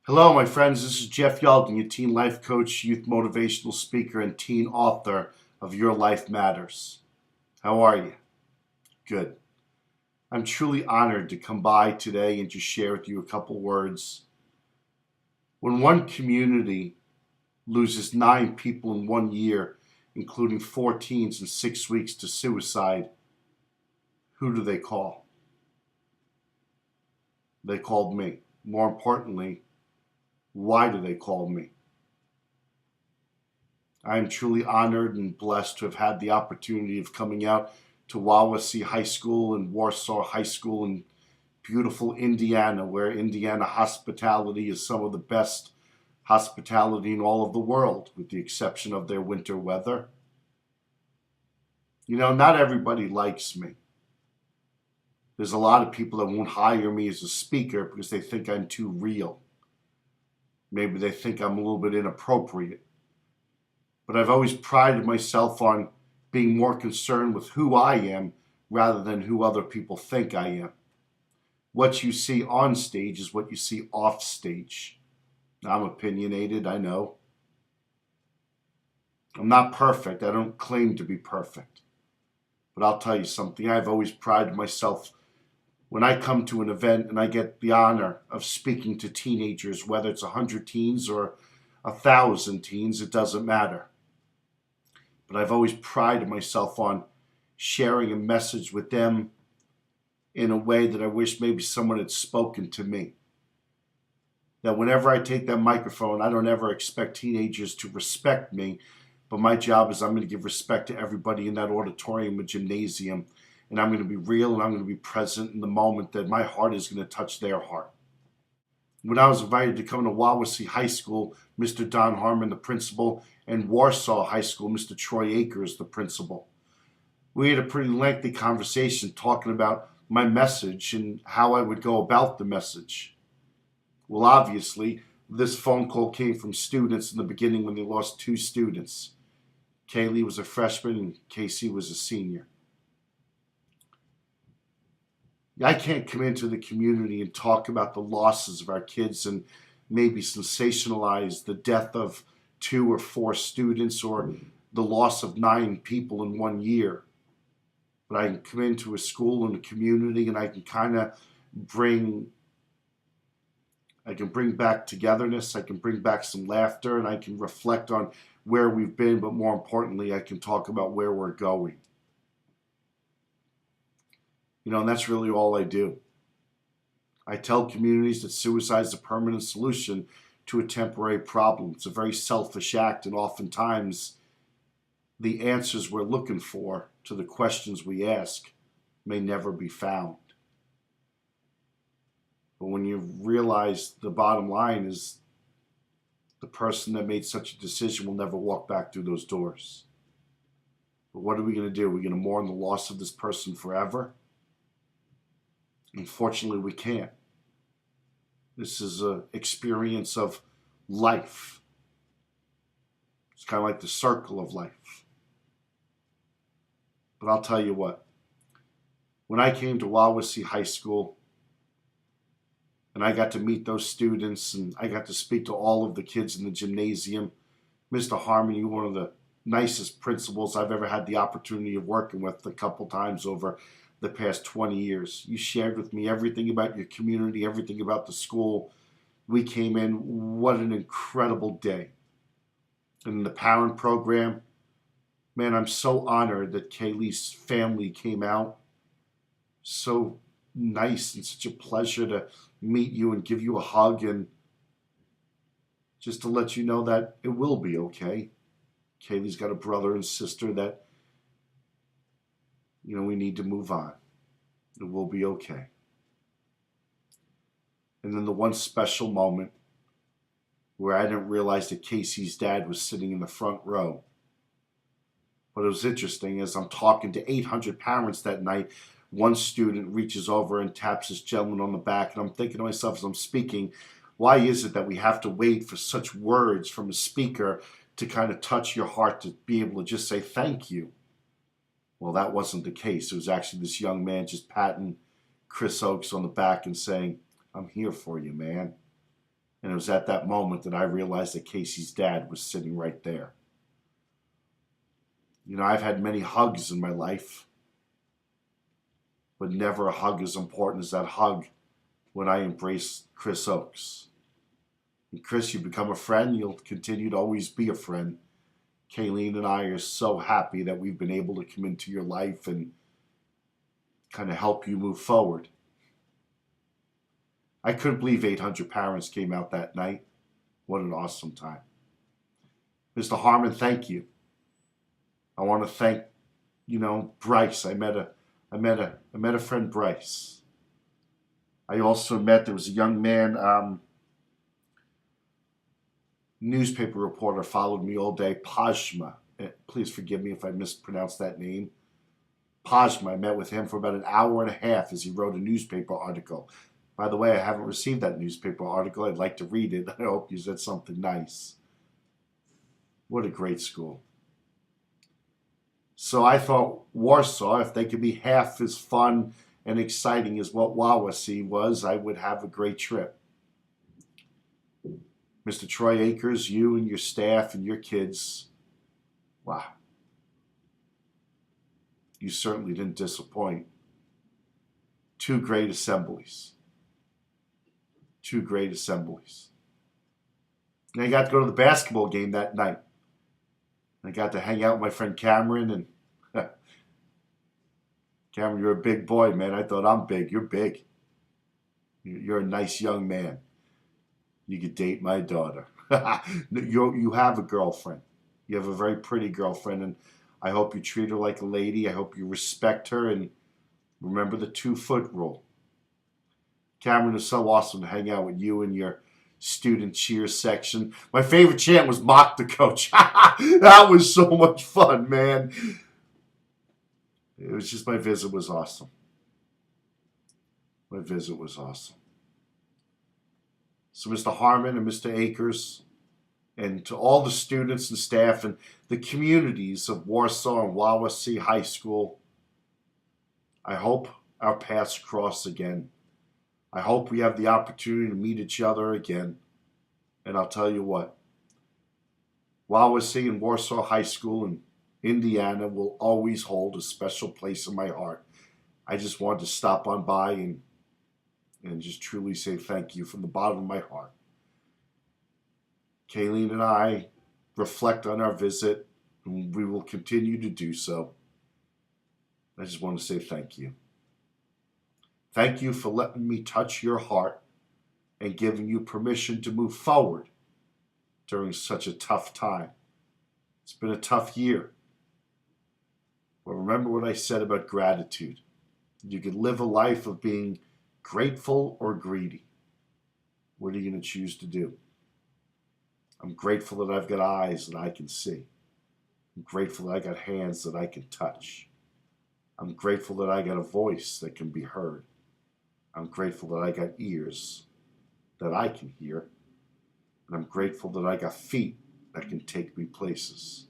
Hello, my friends. This is Jeff Yalden, your teen life coach, youth motivational speaker, and teen author of Your Life Matters. How are you? Good. I'm truly honored to come by today and just share with you a couple words. When one community loses 9 people in 1 year, including 4 teens in 6 weeks to suicide, who do they call? They called me. More importantly, why do they call me? I am truly honored and blessed to have had the opportunity of coming out to Wawasee High School and Warsaw High School in beautiful Indiana, where Indiana hospitality is some of the best hospitality in all of the world, with the exception of their winter weather. You know, not everybody likes me. There's a lot of people that won't hire me as a speaker because they think I'm too real. Maybe they think I'm a little bit inappropriate. But I've always prided myself on being more concerned with who I am rather than who other people think I am. What you see on stage is what you see off stage. I'm opinionated, I know. I'm not perfect. I don't claim to be perfect. But I'll tell you something. I've always prided myself when I come to an event and I get the honor of speaking to teenagers, whether it's 100 teens or 1,000 teens, it doesn't matter. But I've always prided myself on sharing a message with them in a way that I wish maybe someone had spoken to me. That whenever I take that microphone, I don't ever expect teenagers to respect me, but my job is I'm going to give respect to everybody in that auditorium or gymnasium, and I'm going to be real and I'm going to be present in the moment that my heart is going to touch their heart. When I was invited to come to Wawasee High School, Mr. Don Harmon, the principal, and Warsaw High School, Mr. Troy Akers, the principal, we had a pretty lengthy conversation talking about my message and how I would go about the message. Well, obviously, this phone call came from students in the beginning when they lost 2 students. Kaylee was a freshman and Casey was a senior. I can't come into the community and talk about the losses of our kids and maybe sensationalize the death of 2 or 4 students or the loss of 9 people in 1 year. But I can come into a school and a community and I can bring back togetherness, I can bring back some laughter, and I can reflect on where we've been, but more importantly, I can talk about where we're going. And that's really all I do. I tell communities that suicide is a permanent solution to a temporary problem. It's a very selfish act, and oftentimes the answers we're looking for to the questions we ask may never be found. But when you realize the bottom line is the person that made such a decision will never walk back through those doors. But what are we going to do? Are we going to mourn the loss of this person forever? Unfortunately, we can't. This is an experience of life. It's kind of like the circle of life. But I'll tell you what. When I came to Wawasee High School, and I got to meet those students, and I got to speak to all of the kids in the gymnasium, Mr. Harmon, you're one of the nicest principals I've ever had the opportunity of working with a couple times over the past 20 years. You shared with me everything about your community, everything about the school. We came in, what an incredible day. And the parent program, man, I'm so honored that Kaylee's family came out. So nice and such a pleasure to meet you and give you a hug and just to let you know that it will be okay. Kaylee's got a brother and sister that we need to move on. It will be okay. And then the one special moment where I didn't realize that Casey's dad was sitting in the front row. But it was interesting as I'm talking to 800 parents that night, one student reaches over and taps this gentleman on the back, and I'm thinking to myself as I'm speaking, why is it that we have to wait for such words from a speaker to kind of touch your heart to be able to just say thank you? Well, that wasn't the case. It was actually this young man just patting Chris Oakes on the back and saying, I'm here for you, man. And it was at that moment that I realized that Casey's dad was sitting right there. You know, I've had many hugs in my life, but never a hug as important as that hug when I embraced Chris Oakes. And Chris, you become a friend. You'll continue to always be a friend. Kayleen and I are so happy that we've been able to come into your life and kind of help you move forward. I couldn't believe 800 parents came out that night. What an awesome time. Mr. Harmon, thank you. I want to thank, Bryce. I met a friend, Bryce. I also there was a young man, newspaper reporter, followed me all day, Pajma. Please forgive me if I mispronounced that name. Pajma, I met with him for about an hour and a half as he wrote a newspaper article. By the way, I haven't received that newspaper article. I'd like to read it. I hope you said something nice. What a great school. So I thought Warsaw, if they could be half as fun and exciting as what Wawasee was, I would have a great trip. Mr. Troy Akers, you and your staff and your kids, wow. You certainly didn't disappoint. 2 great assemblies. 2 great assemblies. And I got to go to the basketball game that night. I got to hang out with my friend Cameron, and Cameron, you're a big boy, man. I thought, I'm big. You're big. You're a nice young man. You could date my daughter. You have a girlfriend. You have a very pretty girlfriend, and I hope you treat her like a lady. I hope you respect her, and remember the 2-foot rule. Cameron, is so awesome to hang out with you and your student cheer section. My favorite chant was "Mock the Coach." That was so much fun, man. It was just, my visit was awesome. My visit was awesome. So Mr. Harmon and Mr. Akers, and to all the students and staff and the communities of Warsaw and Wawasee High School, I hope our paths cross again. I hope we have the opportunity to meet each other again. And I'll tell you what, Wawasee and Warsaw High School in Indiana will always hold a special place in my heart. I just wanted to stop on by and just truly say thank you from the bottom of my heart. Kayleen and I reflect on our visit, and we will continue to do so. I just want to say thank you. Thank you for letting me touch your heart and giving you permission to move forward during such a tough time. It's been a tough year. But remember what I said about gratitude. You could live a life of being grateful or greedy. What are you going to choose to do? I'm grateful that I've got eyes that I can see. I'm grateful that I got hands that I can touch. I'm grateful that I got a voice that can be heard. I'm grateful that I got ears that I can hear. And I'm grateful that I got feet that can take me places.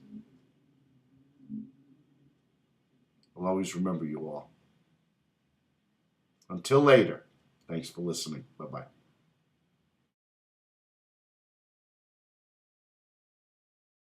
I'll always remember you all. Until later, thanks for listening. Bye-bye.